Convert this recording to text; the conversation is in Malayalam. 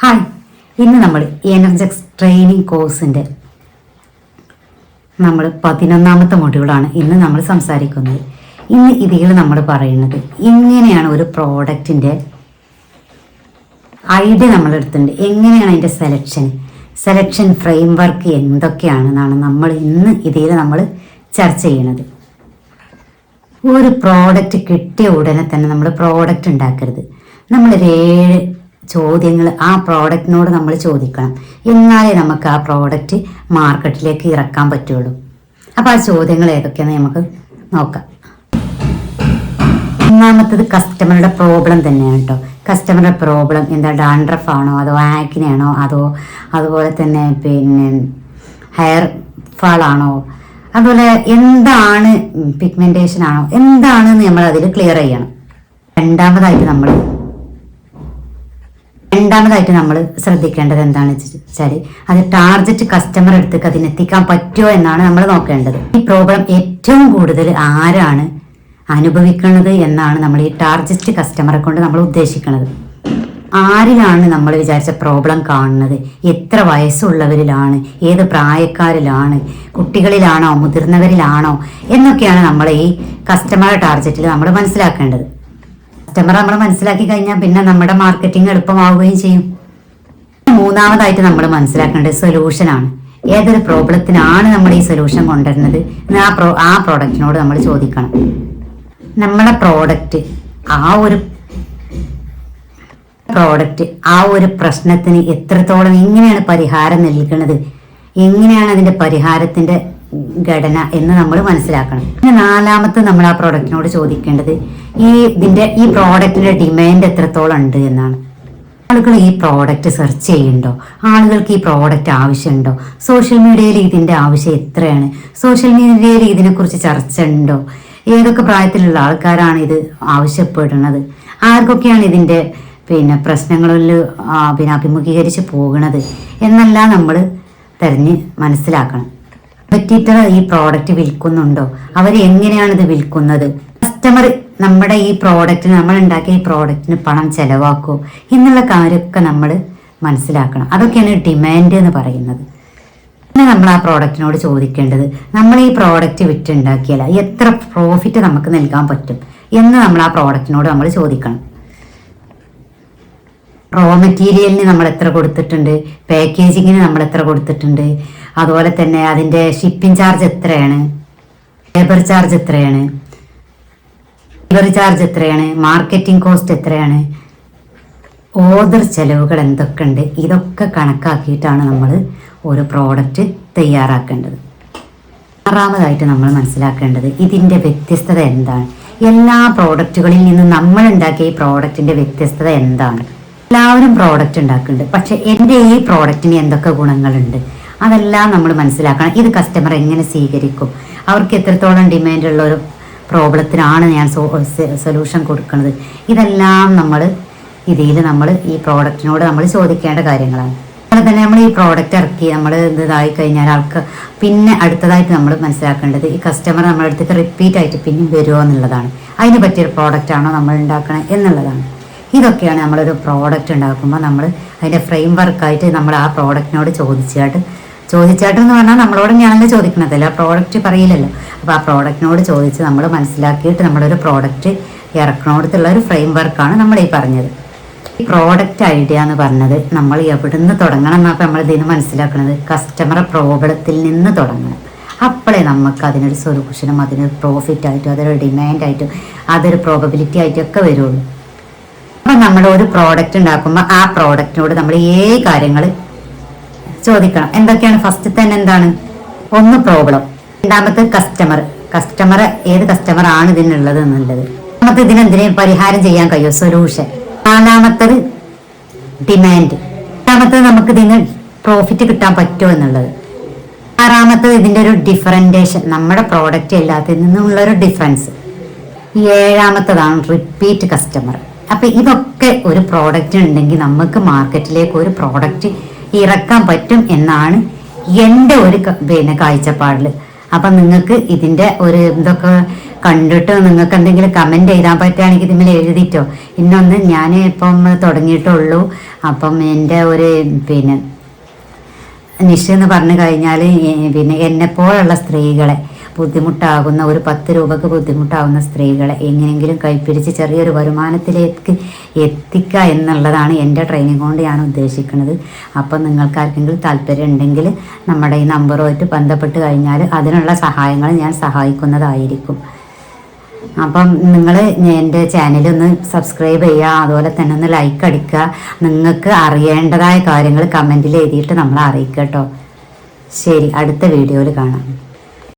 ഹായ്, ഇന്ന് നമ്മൾ എനർജക്സ് ട്രെയിനിങ് കോഴ്സിൻ്റെ നമ്മൾ 11ാമത്തെ മൊഡ്യൂളാണ് ഇന്ന് നമ്മൾ സംസാരിക്കുന്നത്. ഇന്ന് ഇതിൽ നമ്മൾ പറയുന്നത് എങ്ങനെയാണ് ഒരു പ്രോഡക്റ്റിൻ്റെ ഐഡിയ നമ്മൾ എടുത്തിട്ടുണ്ട്, എങ്ങനെയാണ് അതിൻ്റെ സെലക്ഷൻ ഫ്രെയിം വർക്ക് എന്തൊക്കെയാണെന്നാണ് നമ്മൾ ഇന്ന് ഇതിൽ നമ്മൾ ചർച്ച ചെയ്യണത്. ഒരു പ്രോഡക്റ്റ് കിട്ടിയ ഉടനെ തന്നെ നമ്മൾ പ്രോഡക്റ്റ് ഉണ്ടാക്കരുത്. നമ്മളൊരു 7 ചോദ്യങ്ങൾ ആ പ്രോഡക്റ്റിനോട് നമ്മൾ ചോദിക്കണം. എന്നാലേ നമുക്ക് ആ പ്രോഡക്റ്റ് മാർക്കറ്റിലേക്ക് ഇറക്കാൻ പറ്റുള്ളൂ. അപ്പോൾ ആ ചോദ്യങ്ങൾ ഏതൊക്കെയാണെന്ന് നമുക്ക് നോക്കാം. ഒന്നാമത്തത് കസ്റ്റമറുടെ പ്രോബ്ലം തന്നെയാണ് കേട്ടോ. കസ്റ്റമറുടെ പ്രോബ്ലം എന്താ, ഡാൻഡ്രഫ് ആണോ, അതോ ആക്നെ ആണോ, അതുപോലെ തന്നെ ഹെയർ ഫാൾ ആണോ, അതുപോലെ എന്താണ് പിഗ്മെന്റേഷൻ ആണോ, എന്താണെന്ന് നമ്മൾ അതിൽ ക്ലിയർ ചെയ്യണം. രണ്ടാമതായിട്ട് നമ്മൾ ശ്രദ്ധിക്കേണ്ടത് എന്താണെന്ന് വെച്ചാൽ അത് ടാർഗറ്റ് കസ്റ്റമർ അടുത്തേക്ക് അതിനെത്തിക്കാൻ പറ്റുമോ എന്നാണ് നമ്മൾ നോക്കേണ്ടത്. ഈ പ്രോബ്ലം ഏറ്റവും കൂടുതൽ ആരാണ് അനുഭവിക്കുന്നത് എന്നാണ് നമ്മൾ ഈ ടാർഗറ്റ് കസ്റ്റമറെ കൊണ്ട് നമ്മൾ ഉദ്ദേശിക്കുന്നത്. ആരിലാണ് നമ്മൾ വിചാരിച്ച പ്രോബ്ലം കാണുന്നത്, എത്ര വയസ്സുള്ളവരിലാണ്, ഏത് പ്രായക്കാരിലാണ്, കുട്ടികളിലാണോ മുതിർന്നവരിലാണോ എന്നൊക്കെയാണ് നമ്മൾ ഈ കസ്റ്റമർ ടാർഗറ്റിൽ നമ്മൾ മനസ്സിലാക്കേണ്ടത്. കസ്റ്റമർ നമ്മൾ മനസ്സിലാക്കി കഴിഞ്ഞാൽ പിന്നെ നമ്മുടെ മാർക്കറ്റിംഗ് എളുപ്പമാവുകയും ചെയ്യും. മൂന്നാമതായിട്ട് നമ്മൾ മനസ്സിലാക്കേണ്ടത് സൊല്യൂഷനാണ്. ഏതൊരു പ്രോബ്ലത്തിനാണ് നമ്മൾ ഈ സൊല്യൂഷൻ കൊണ്ടുവരുന്നത് ആ പ്രോഡക്റ്റിനോട് നമ്മൾ ചോദിക്കണം. നമ്മളെ പ്രോഡക്റ്റ് ആ ഒരു പ്രശ്നത്തിന് എത്രത്തോളം എങ്ങനെയാണ് പരിഹാരം നൽകുന്നത്, എങ്ങനെയാണ് അതിന്റെ പരിഹാരത്തിന്റെ ഘടന എന്ന് നമ്മൾ മനസ്സിലാക്കണം. പിന്നെ നാലാമത്തെ നമ്മൾ ആ പ്രോഡക്റ്റിനോട് ചോദിക്കേണ്ടത് ഈ പ്രോഡക്റ്റിന്റെ ഡിമാൻഡ് എത്രത്തോളം ഉണ്ട് എന്നാണ്. ആളുകൾ ഈ പ്രോഡക്റ്റ് സെർച്ച് ചെയ്യുന്നുണ്ടോ, ആളുകൾക്ക് ഈ പ്രോഡക്റ്റ് ആവശ്യമുണ്ടോ, സോഷ്യൽ മീഡിയയിൽ ഇതിന്റെ ആവശ്യം എത്രയാണ്, സോഷ്യൽ മീഡിയയിൽ ഇതിനെക്കുറിച്ച് ചർച്ച ഉണ്ടോ, ഏതൊക്കെ പ്രായത്തിലുള്ള ആൾക്കാരാണ് ഇത് ആവശ്യപ്പെടുന്നത്, ആർക്കൊക്കെയാണ് ഇതിന്റെ പ്രശ്നങ്ങളിൽ അഭിമുഖീകരിച്ച് പോകുന്നത് എന്നെല്ലാം നമ്മൾ തിരഞ്ഞ് മനസ്സിലാക്കണം. കോമ്പറ്റീറ്റർ ഈ പ്രോഡക്റ്റ് വിൽക്കുന്നുണ്ടോ, അവർ എങ്ങനെയാണ് ഇത് വിൽക്കുന്നത്, കസ്റ്റമർ നമ്മുടെ ഈ പ്രോഡക്റ്റിന് നമ്മൾ ഉണ്ടാക്കിയ ഈ പ്രോഡക്റ്റിന് പണം ചെലവാക്കുമോ എന്നുള്ള കാര്യമൊക്കെ നമ്മൾ മനസ്സിലാക്കണം. അതൊക്കെയാണ് ഡിമാൻഡ് എന്ന് പറയുന്നത്. പിന്നെ നമ്മൾ ആ പ്രോഡക്റ്റിനോട് ചോദിക്കേണ്ടത് നമ്മൾ ഈ പ്രോഡക്റ്റ് വിറ്റുണ്ടാക്കിയാൽ എത്ര പ്രോഫിറ്റ് നമുക്ക് നൽകാൻ പറ്റും എന്ന് നമ്മൾ ആ പ്രോഡക്റ്റിനോട് നമ്മൾ ചോദിക്കണം. റോ മെറ്റീരിയലിന് നമ്മൾ എത്ര കൊടുത്തിട്ടുണ്ട്, പാക്കേജിങ്ങിന് നമ്മൾ എത്ര കൊടുത്തിട്ടുണ്ട്, അതുപോലെ തന്നെ അതിൻ്റെ ഷിപ്പിംഗ് ചാർജ് എത്രയാണ്, ലേബർ ചാർജ് എത്രയാണ്, ഡെലിവറി ചാർജ് എത്രയാണ്, മാർക്കറ്റിംഗ് കോസ്റ്റ് എത്രയാണ്, ഓർഡർ ചെലവുകൾ എന്തൊക്കെ ഉണ്ട്, ഇതൊക്കെ കണക്കാക്കിയിട്ടാണ് നമ്മൾ ഒരു പ്രോഡക്റ്റ് തയ്യാറാക്കേണ്ടത്. ആറാമതായിട്ട് നമ്മൾ മനസ്സിലാക്കേണ്ടത് ഇതിൻ്റെ വ്യത്യസ്തത എന്താണ്. എല്ലാ പ്രോഡക്റ്റുകളിൽ നിന്നും നമ്മൾ ഉണ്ടാക്കിയ ഈ പ്രോഡക്റ്റിൻ്റെ വ്യത്യസ്തത എന്താണ്. എല്ലാവരും പ്രോഡക്റ്റ് ഉണ്ടാക്കുന്നുണ്ട്, പക്ഷെ എൻ്റെ ഈ പ്രോഡക്റ്റിന് എന്തൊക്കെ ഗുണങ്ങളുണ്ട് അതെല്ലാം നമ്മൾ മനസ്സിലാക്കണം. ഇത് കസ്റ്റമർ എങ്ങനെ സ്വീകരിക്കും, അവർക്ക് എത്രത്തോളം ഡിമാൻഡുള്ള ഒരു പ്രോബ്ലത്തിനാണ് ഞാൻ സൊല്യൂഷൻ കൊടുക്കുന്നത്, ഇതെല്ലാം നമ്മൾ ഈ പ്രോഡക്റ്റിനോട് നമ്മൾ ചോദിക്കേണ്ട കാര്യങ്ങളാണ്. അതുപോലെ തന്നെ നമ്മൾ ഈ പ്രോഡക്റ്റ് ഇറക്കി നമ്മൾ ഇതായി കഴിഞ്ഞാൽ ആൾക്ക് പിന്നെ അടുത്തതായിട്ട് നമ്മൾ മനസ്സിലാക്കേണ്ടത് ഈ കസ്റ്റമർ നമ്മുടെ അടുത്തേക്ക് റിപ്പീറ്റ് ആയിട്ട് പിന്നെയും വരുമോ എന്നുള്ളതാണ്. അതിന് പറ്റിയൊരു പ്രോഡക്റ്റ് ആണോ നമ്മൾ ഉണ്ടാക്കണം എന്നുള്ളതാണ്. ഇതൊക്കെയാണ് നമ്മളൊരു പ്രോഡക്റ്റ് ഉണ്ടാക്കുമ്പോൾ നമ്മൾ അതിൻ്റെ ഫ്രെയിം വർക്കായിട്ട് നമ്മൾ ആ പ്രോഡക്റ്റിനോട് ചോദിച്ചാട്ടെന്ന് പറഞ്ഞാൽ നമ്മളോട് ഞാനല്ലേ ചോദിക്കണതല്ല, ആ പ്രോഡക്റ്റ് പറയില്ലല്ലോ. അപ്പോൾ ആ പ്രോഡക്റ്റിനോട് ചോദിച്ച് നമ്മൾ മനസ്സിലാക്കിയിട്ട് നമ്മളൊരു പ്രോഡക്റ്റ് ഇറക്കണോടത്തുള്ള ഒരു ഫ്രെയിം വർക്കാണ് നമ്മൾ ഈ പറഞ്ഞത്. ഈ പ്രോഡക്റ്റ് ഐഡിയ എന്ന് പറഞ്ഞത് നമ്മൾ എവിടുന്ന് തുടങ്ങണം എന്നപ്പോൾ നമ്മൾ ഇതിന് മനസ്സിലാക്കുന്നത് കസ്റ്റമറെ പ്രോബ്ലത്തിൽ നിന്ന് തുടങ്ങണം. അപ്പോഴേ നമുക്ക് അതിനൊരു സൊല്യൂഷനും അതിനൊരു പ്രോഫിറ്റായിട്ടും അതൊരു ഡിമാൻഡായിട്ടും അതൊരു പ്രോബബിലിറ്റി ആയിട്ടും ഒക്കെ വരുള്ളൂ. അപ്പം നമ്മൾ ഒരു പ്രോഡക്റ്റ് ഉണ്ടാക്കുമ്പോൾ ആ പ്രോഡക്റ്റിനോട് നമ്മൾ കാര്യങ്ങൾ ചോദിക്കണം. എന്തൊക്കെയാണ്? ഫസ്റ്റ് തന്നെ എന്താണ്, ഒന്ന് പ്രോബ്ലം, രണ്ടാമത്തെ കസ്റ്റമർ ഏത് കസ്റ്റമർ ആണ് ഇതിനുള്ളത് എന്നുള്ളത്, രണ്ടാമത്തെ ഇതിനെന്തിനെ പരിഹാരം ചെയ്യാൻ കഴിയും, സൊല്യൂഷൻ, നാലാമത്തത് ഡിമാൻഡ്, രണ്ടാമത്തത് നമുക്ക് ഇതിന് പ്രോഫിറ്റ് കിട്ടാൻ പറ്റുമോ എന്നുള്ളത്, ആറാമത്തത് ഇതിൻ്റെ ഒരു ഡിഫറൻറ്റേഷൻ, നമ്മുടെ പ്രോഡക്റ്റ് എല്ലാത്തിൽ നിന്നുള്ളൊരു ഡിഫറൻസ്, ഏഴാമത്തതാണ് റിപ്പീറ്റ് കസ്റ്റമർ. അപ്പം ഇതൊക്കെ ഒരു പ്രോഡക്റ്റ് ഉണ്ടെങ്കിൽ നമുക്ക് മാർക്കറ്റിലേക്ക് ഒരു പ്രോഡക്റ്റ് ഇറക്കാൻ പറ്റും എന്നാണ് എൻ്റെ ഒരു കാഴ്ചപ്പാടിൽ. അപ്പം നിങ്ങൾക്ക് ഇതിൻ്റെ ഇതൊക്കെ കണ്ടിട്ട് നിങ്ങൾക്ക് എന്തെങ്കിലും കമൻറ്റ് എഴുതാൻ പറ്റുകയാണെങ്കിൽ ഇതിൽ എഴുതിട്ടോ. ഇന്നൊന്ന് ഞാൻ ഇപ്പം തുടങ്ങിയിട്ടുള്ളൂ. അപ്പം എൻ്റെ ഒരു പിന്നെ നിഷ എന്ന് പറഞ്ഞു കഴിഞ്ഞാൽ പിന്നെ എന്നെപ്പോലുള്ള സ്ത്രീകളെ ബുദ്ധിമുട്ടാകുന്ന ഒരു 10 രൂപക്ക് ബുദ്ധിമുട്ടാകുന്ന സ്ത്രീകളെ എങ്ങനെയെങ്കിലും കൈപ്പിടിച്ച് ചെറിയൊരു വരുമാനത്തിലേക്ക് എത്തിക്കുക എന്നുള്ളതാണ് എൻ്റെ ട്രെയിനിങ് കൊണ്ട് ഞാൻ ഉദ്ദേശിക്കുന്നത്. അപ്പം നിങ്ങൾക്ക് ആർക്കെങ്കിലും താല്പര്യം ഉണ്ടെങ്കിൽ നമ്മുടെ ഈ നമ്പറുമായിട്ട് ബന്ധപ്പെട്ട് കഴിഞ്ഞാൽ അതിനുള്ള സഹായങ്ങൾ ഞാൻ സഹായിക്കുന്നതായിരിക്കും. അപ്പം നിങ്ങൾ എൻ്റെ ചാനലൊന്ന് സബ്സ്ക്രൈബ് ചെയ്യുക, അതുപോലെ തന്നെ ഒന്ന് ലൈക്ക് അടിക്കുക. നിങ്ങൾക്ക് അറിയേണ്ടതായ കാര്യങ്ങൾ കമൻറ്റിൽ എഴുതിയിട്ട് നമ്മളെ അറിയിക്കുക കേട്ടോ. ശരി, അടുത്ത വീഡിയോയിൽ കാണാം.